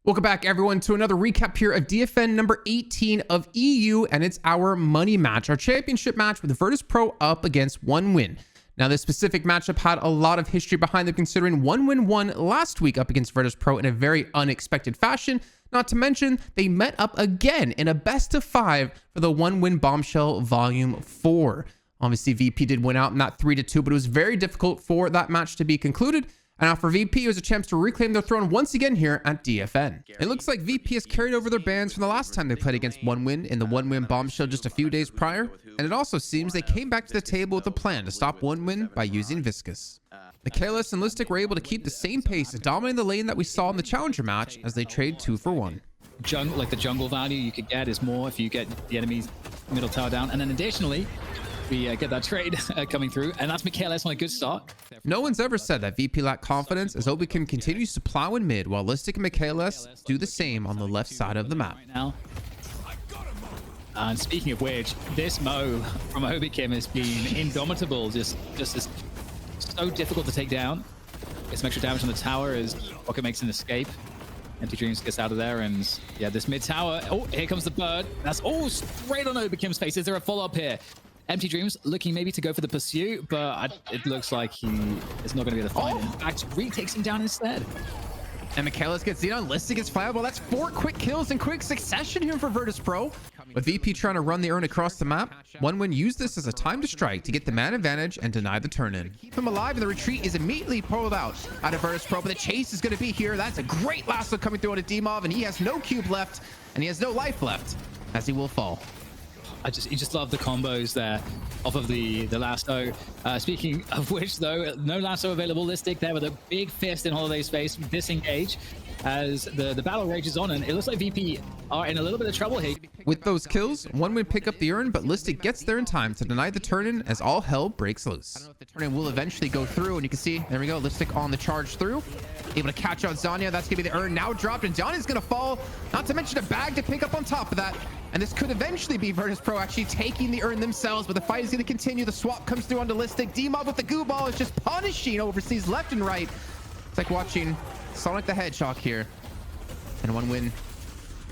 Welcome back, everyone, to another recap here of DFN number 18 of EU, and it's our money match, our championship match with Virtus Pro up against OneWin. Now, this specific matchup had a lot of history behind them, considering OneWin won last week up against Virtus Pro in a very unexpected fashion. Not to mention, they met up again in a best-of-5 for the OneWin Bombshell Vol.4. Obviously, VP did win out in that 3-2, but it was very difficult for that match to be concluded. And now for VP, it was a chance to reclaim their throne once again here at DFN. It looks like VP has carried over their bans from the last time they played against OneWin in the OneWin Bombshell just a few days prior. And it also seems they came back to the table with a plan to stop OneWin by using Viscous. Michaelis and Listic were able to keep the same pace and dominate the lane that we saw in the Challenger match as they trade 2 for 1. The jungle value you could get is more if you get the enemy's middle tower down. And then additionally, we get that trade coming through, and that's Michaelis on a good start. No one's ever said that VP lacked confidence, as Obikim continues to plow in mid, while Listic and Michaelis do the same on the left side of the map. Right now. And speaking of which, this Mo from Obikim has been indomitable, just is so difficult to take down. Gets some extra damage on the tower as Rocket makes an escape. Empty Dreams gets out of there, and yeah, this mid tower. Oh, here comes the bird. That's all straight on Obikim's face. Is there a follow-up here? Empty Dreams looking maybe to go for the pursuit, but it looks like he is not going to be the fight. In fact, Reed takes him down instead. And Michaelis gets Xenon. Listic gets flammable. That's 4 quick kills in quick succession here for Virtus Pro. With VP trying to run the urn across the map, OneWin used this as a time to strike to get the man advantage and deny the turn-in. Keep him alive, and the retreat is immediately pulled out of Virtus Pro, but the chase is going to be here. That's a great lasso coming through on a Demov, and he has no cube left, and he has no life left as he will fall. You just love the combos there off of the lasso. Speaking of which, though, no lasso available. Listic there with a big fist in Holiday's face. Disengage as the battle rages on, and it looks like VP are in a little bit of trouble here. With those kills, OneWin pick up the urn, but Listic gets there in time to deny the turn-in as all hell breaks loose. I don't know if the turn-in will eventually go through, and you can see, there we go, Listic on the charge through. Able to catch out Zanya. That's going to be the urn now dropped, and Zanya's going to fall. Not to mention a bag to pick up on top of that. And this could eventually be Virtus Pro actually taking the urn themselves, but the fight is going to continue. The swap comes through onto Listic. D-Mob with the goo ball is just punishing overseas left and right. It's like watching Sonic the Hedgehog here. And OneWin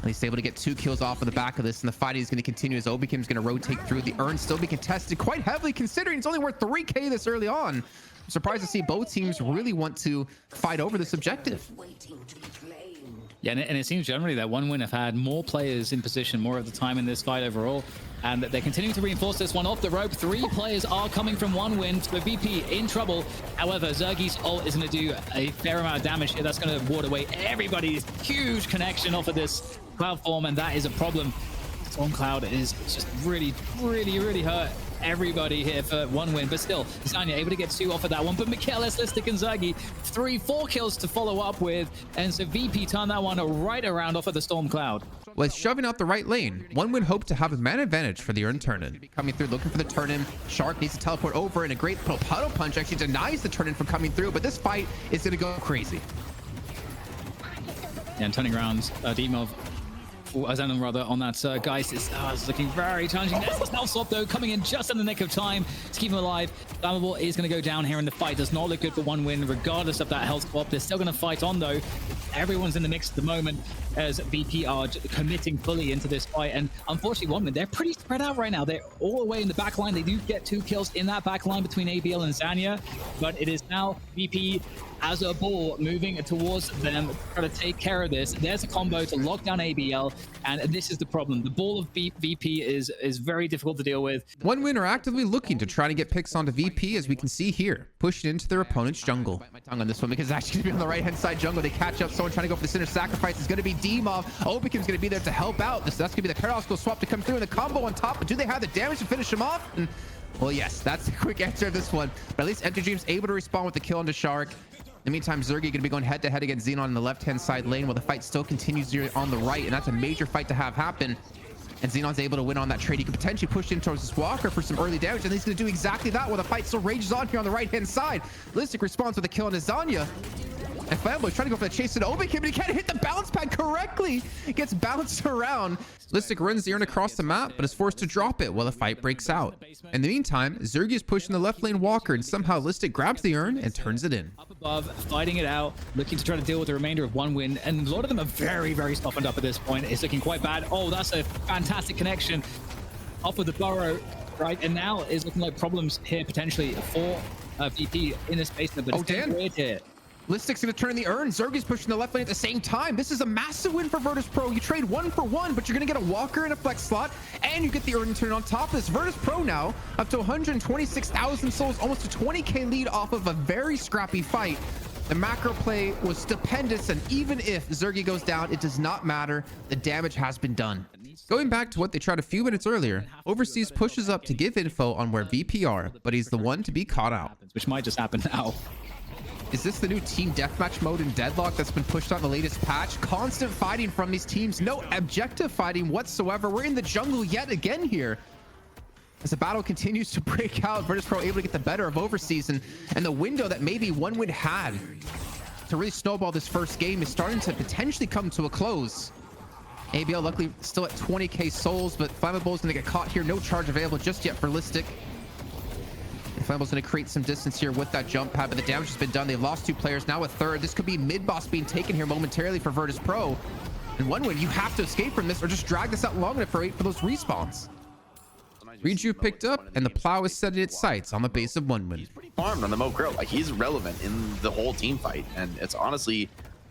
at least able to get 2 kills off of the back of this, and the fight is going to continue as Obikim's going to rotate through. The urn still be contested quite heavily, considering it's only worth 3k this early on. I'm surprised to see both teams really want to fight over this objective. Yeah, and it seems generally that OneWin have had more players in position more of the time in this fight overall, and they're continuing to reinforce this one off the rope. 3 players are coming from OneWin, so VP in trouble. However, Zergi's ult is going to do a fair amount of damage here. That's going to ward away everybody's huge connection off of this cloud form, and that is a problem. Storm Cloud is just really hurt everybody here for OneWin, but still, Zanya able to get 2 off of that one. But Michaelis, Listic, and Zergi, 4 kills to follow up with, and so VP turned that one right around off of the Storm Cloud. With shoving out the right lane, OneWin hoped to have a man advantage for the urn turn-in. Coming through, looking for the turn-in. Shark needs to teleport over, and a great little puddle punch actually denies the turn-in from coming through, but this fight is going to go crazy. Yeah, and turning around, Demov, Azanon rather, on that Geist is looking very challenging. There's the stealth swap though, coming in just in the nick of time to keep him alive. Flammable is going to go down here in the fight. Does not look good for OneWin, regardless of that health swap. They're still going to fight on though. Everyone's in the mix at the moment as VP are committing fully into this fight, and unfortunately OneWin, they're pretty spread out right now. They're all the way in the back line. They do get 2 kills in that back line between ABL and Zanya, but it is now VP as a ball moving towards them, trying to take care of this. There's a combo to lock down ABL, and this is the problem. The ball of VP is very difficult to deal with. OneWin are actively looking to try to get picks onto VP, as we can see here, pushing into their opponent's jungle. Bite my tongue on this one because it's actually going to be on the right-hand side jungle. They catch up. Someone trying to go for the center sacrifice is going to be Demov. Obikim's going to be there to help out. That's going to be the paradoxical swap to come through, and the combo on top. But do they have the damage to finish him off? And, well, yes, that's the quick answer of this one. But at least Empty Dreams able to respond with the kill onto Shark. In the meantime, Zergi going to be going head-to-head against Xenon in the left-hand side lane, while the fight still continues here on the right, and that's a major fight to have happen. And Xenon's able to win on that trade. He could potentially push in towards this Walker for some early damage, and he's going to do exactly that while the fight still rages on here on the right-hand side. Listic responds with a kill on Zanya. And Flamboy's trying to go for the chase to Obikim, but he can't hit the bounce pad correct. directly gets bounced around. Listic runs the urn across the map, but is forced to drop it while the fight breaks out. In the meantime, Zergy is pushing the left lane Walker, and somehow Listic grabs the urn and turns it in. Up above, fighting it out, looking to try to deal with the remainder of one win, and a lot of them are very, very softened up at this point. It's looking quite bad. Oh, that's a fantastic connection off of the burrow, right? And now is looking like problems here potentially for VP in this basement, but it's Dan. weird here. Listic's going to turn the urn. Zergy's pushing the left lane at the same time. This is a massive win for Virtus Pro. You trade 1 for 1, but you're going to get a Walker and a flex slot, and you get the urn turn on top of this. Virtus Pro now up to 126,000 souls, almost a 20k lead off of a very scrappy fight. The macro play was stupendous, and even if Zergy goes down, it does not matter. The damage has been done. Going back to what they tried a few minutes earlier, Overseas pushes up to give info on where VP are, but he's the one to be caught out. Which might just happen now. Is this the new team deathmatch mode in Deadlock that's been pushed on the latest patch? Constant fighting from these teams, no objective fighting whatsoever. We're in the jungle yet again here. As the battle continues to break out, Virtus Pro able to get the better of Overseas, and the window that maybe OneWin had to really snowball this first game is starting to potentially come to a close. ABL luckily still at 20k souls, but Flammable is going to get caught here. No charge available just yet for Listic. Flammable's going to create some distance here with that jump pad, but the damage has been done. They've lost 2 players, now a third. This could be mid-boss being taken here momentarily for Virtus Pro. And OneWin, you have to escape from this or just drag this out long enough for 8 for those respawns. Reju picked up, and the plow is set at its sights on the base of OneWin. He's pretty farmed on the Mo Grill. Like, he's relevant in the whole team fight, and it's honestly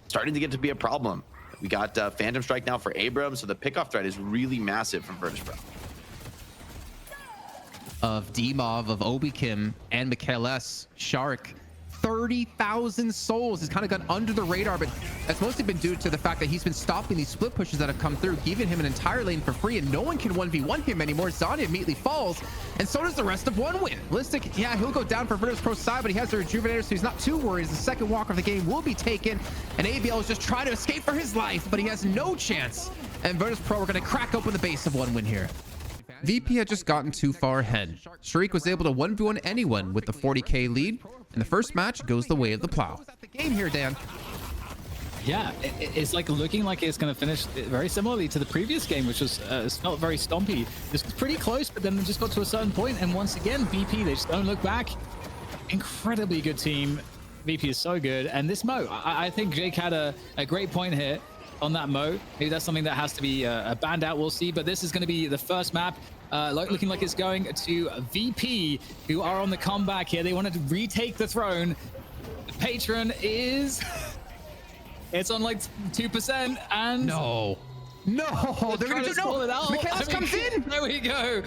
starting to get to be a problem. We got Phantom Strike now for Abrams, so the pickoff threat is really massive from Virtus Pro. Of Dmov, of Obi Kim, and Mikhail S. Shark. 30,000 souls has kind of gone under the radar, but that's mostly been due to the fact that he's been stopping these split pushes that have come through, giving him an entire lane for free, and no one can 1v1 him anymore. Zanya immediately falls, and so does the rest of OneWin. Listic, yeah, he'll go down for Virtus Pro's side, but he has the Rejuvenator, so he's not too worried as the second walk of the game will be taken, and ABL is just trying to escape for his life, but he has no chance, and Virtus Pro are going to crack open the base of OneWin here. VP had just gotten too far ahead. Shriek was able to 1v1 anyone with the 40k lead, and the first match goes the way of the plow. The game here, Dan. Yeah, it's like looking like it's going to finish very similarly to the previous game, which was felt very stompy. This was pretty close, but then it just got to a certain point, and once again, VP, they just don't look back. Incredibly good team. VP is so good, and this Mo, I think Jake had a great point here on that Mo. Maybe that's something that has to be banned out, we'll see, but this is going to be the first map looking like it's going to VP, who are on the comeback here. They wanted to retake the throne. The patron is it's on like 2%, and no, they're gonna do no. It out. Michaelis comes in. There we go.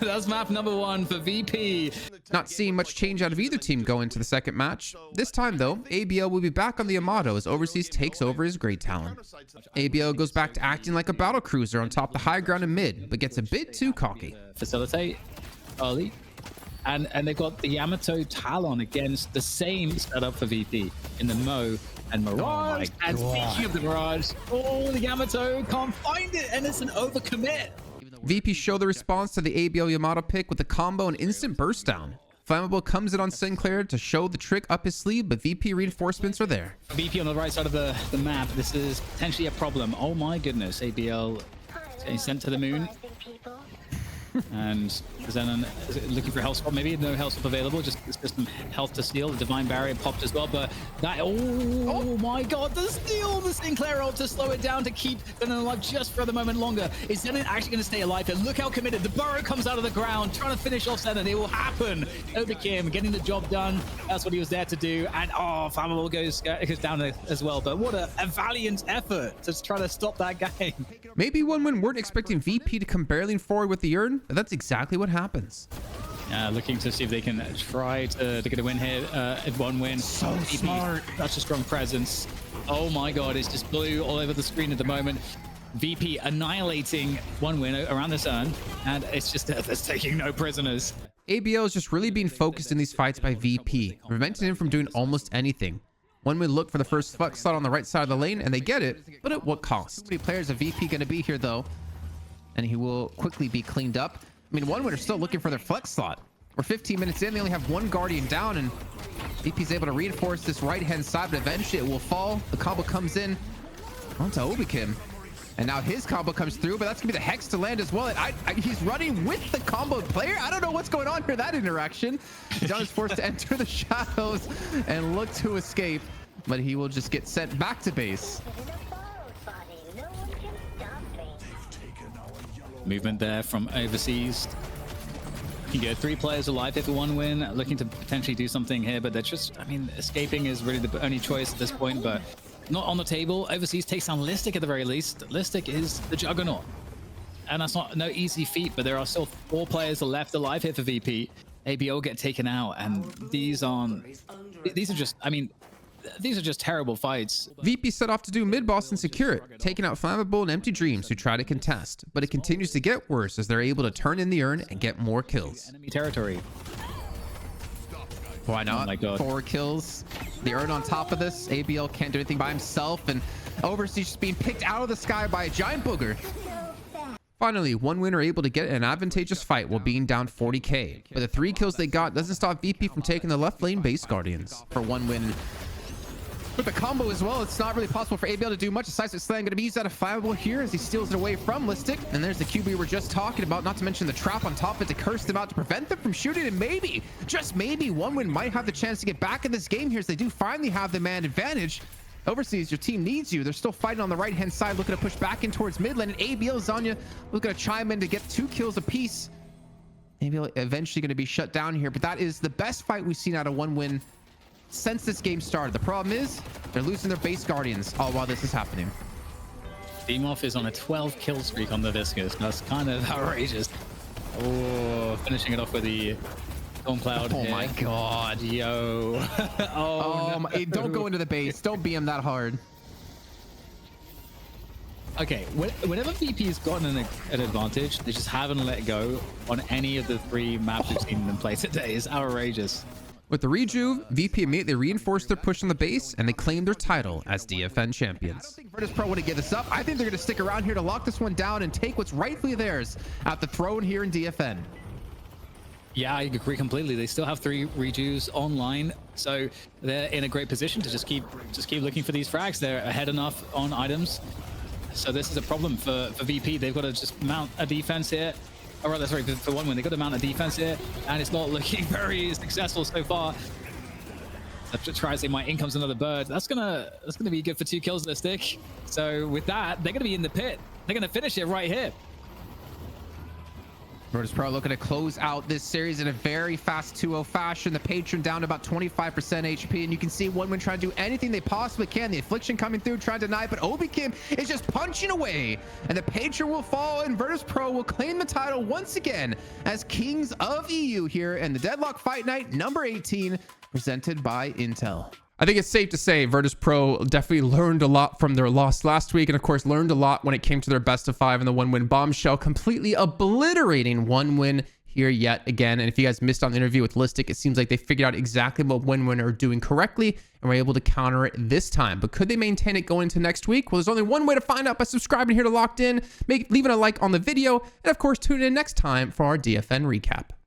That's map number 1 for VP. Not seeing much change out of either team going to the second match. This time though, ABL will be back on the Amato as Overseas takes over his Great Talon. ABL goes back to acting like a battle cruiser on top the high ground and mid, but gets a bit too cocky. Facilitate early, and they've got the Yamato Talon against the same setup for VP in the Mo and Mirage. Oh and speaking of the Mirage, the Yamato can't find it, and it's an overcommit. VP show the response to the ABL Yamato pick with a combo and instant burst down. Flammable comes in on Sinclair to show the trick up his sleeve, but VP reinforcements are there. VP on the right side of the map. This is potentially a problem. Oh my goodness, ABL getting sent to the moon. And Zenon looking for a health spot. Maybe no health spot available, just some health to steal. The Divine Barrier popped as well, but that, oh my god, the steal, the Sinclair ult to slow it down to keep Zenon alive just for the moment longer. Is Zenon actually going to stay alive here? Look how committed. The burrow comes out of the ground, trying to finish off Zenon. It will happen. Obikim getting the job done. That's what he was there to do. And Flammable goes down as well. But what a valiant effort to try to stop that game. Maybe OneWin weren't expecting VP to come barreling forward with the urn, but that's exactly what happens. Looking to see if they can try to get a win here at OneWin. So smart. Such a strong presence. Oh my god, it's just blue all over the screen at the moment. VP annihilating OneWin around this urn, and it's just it's taking no prisoners. ABL is just really being focused in these fights by VP, preventing him from doing almost anything. OneWin look for the first flex slot on the right side of the lane, and they get it, but at what cost? How many players of VP going to be here though? And he will quickly be cleaned up. I mean, OneWin are still looking for their flex slot. We're 15 minutes in, they only have 1 Guardian down, and VP's able to reinforce this right-hand side, but eventually it will fall. The combo comes in. onto Obikim. And now his combo comes through, but that's gonna be the Hex to land as well. And he's running with the combo player. I don't know what's going on here, that interaction. John is forced to enter the shadows and look to escape, but he will just get sent back to base. Movement there from overseas. You get 3 players alive if a 1 win, looking to potentially do something here, but they're just, I mean, escaping is really the only choice at this point, but not on the table. Overseas takes down Listic at the very least. Listic is the juggernaut, and that's no easy feat, but there are still 4 players left alive here for VP. ABO get taken out, and these are just, I mean, these are just terrible fights. VP set off to do mid-boss and secure it, taking out Flammable and Empty Dreams who try to contest, but it continues to get worse as they're able to turn in the urn and get more kills. Enemy territory. Why not? Oh my God. 4 kills. The urn on top of this. ABL can't do anything by himself, and Overseas just being picked out of the sky by a giant booger. Finally, 1 win are able to get an advantageous fight while being down 40k, but the 3 kills they got doesn't stop VP from taking the left lane base Guardians for 1 win. With the combo as well, it's not really possible for ABL to do much. Decisive Slam going to be used out of Flammable here as he steals it away from Listic. And there's the QB we were just talking about, not to mention the trap on top of it to curse them out to prevent them from shooting. And maybe, just maybe, 1 win might have the chance to get back in this game here as they do finally have the man advantage. Overseas, your team needs you. They're still fighting on the right-hand side, looking to push back in towards mid lane. And ABL Zanya looking to chime in to get 2 kills apiece. ABL eventually going to be shut down here, but that is the best fight we've seen out of 1 win since this game started. The problem is they're losing their base Guardians all while this is happening. Demoff is on a 12 kill streak on the Viscous. That's kind of outrageous. Oh, finishing it off with the Storm Cloud. Oh my God. Yo. Oh, no. Don't go into the base. Don't BM that hard. Okay, whenever VP has gotten an advantage, they just haven't let go on any of the 3 maps we've seen them play today. It's outrageous. With the rejuve, VP immediately reinforced their push on the base, and they claimed their title as DFN champions. I don't think Virtus Pro want to give this up. I think they're going to stick around here to lock this one down and take what's rightfully theirs at the throne here in DFN. Yeah, I agree completely. They still have 3 rejuves online, so they're in a great position to just keep looking for these frags. They're ahead enough on items, so this is a problem for VP. They've got to just mount a defense here. Or rather, sorry, for 1 win, they've got to mount a defense here, and it's not looking very successful so far. So try to say my in comes another bird. That's gonna be good for 2 kills this stick. So with that, they're gonna be in the pit. They're gonna finish it right here. Virtus Pro looking to close out this series in a very fast 2-0 fashion. The Patron down to about 25% HP, and you can see 1 win trying to do anything they possibly can. The Affliction coming through, trying to deny, but Obikim is just punching away, and the Patron will fall, and Virtus Pro will claim the title once again as Kings of EU here in the Deadlock Fight Night number 18, presented by Intel. I think it's safe to say Virtus Pro definitely learned a lot from their loss last week, and of course learned a lot when it came to their best of 5 in the 1 win Bombshell, completely obliterating 1 win here yet again. And if you guys missed on the interview with Listic, it seems like they figured out exactly what 1 win are doing correctly and were able to counter it this time. But could they maintain it going into next week? Well, there's only one way to find out: by subscribing here to Locked In, leaving a like on the video, and of course tune in next time for our DFN recap.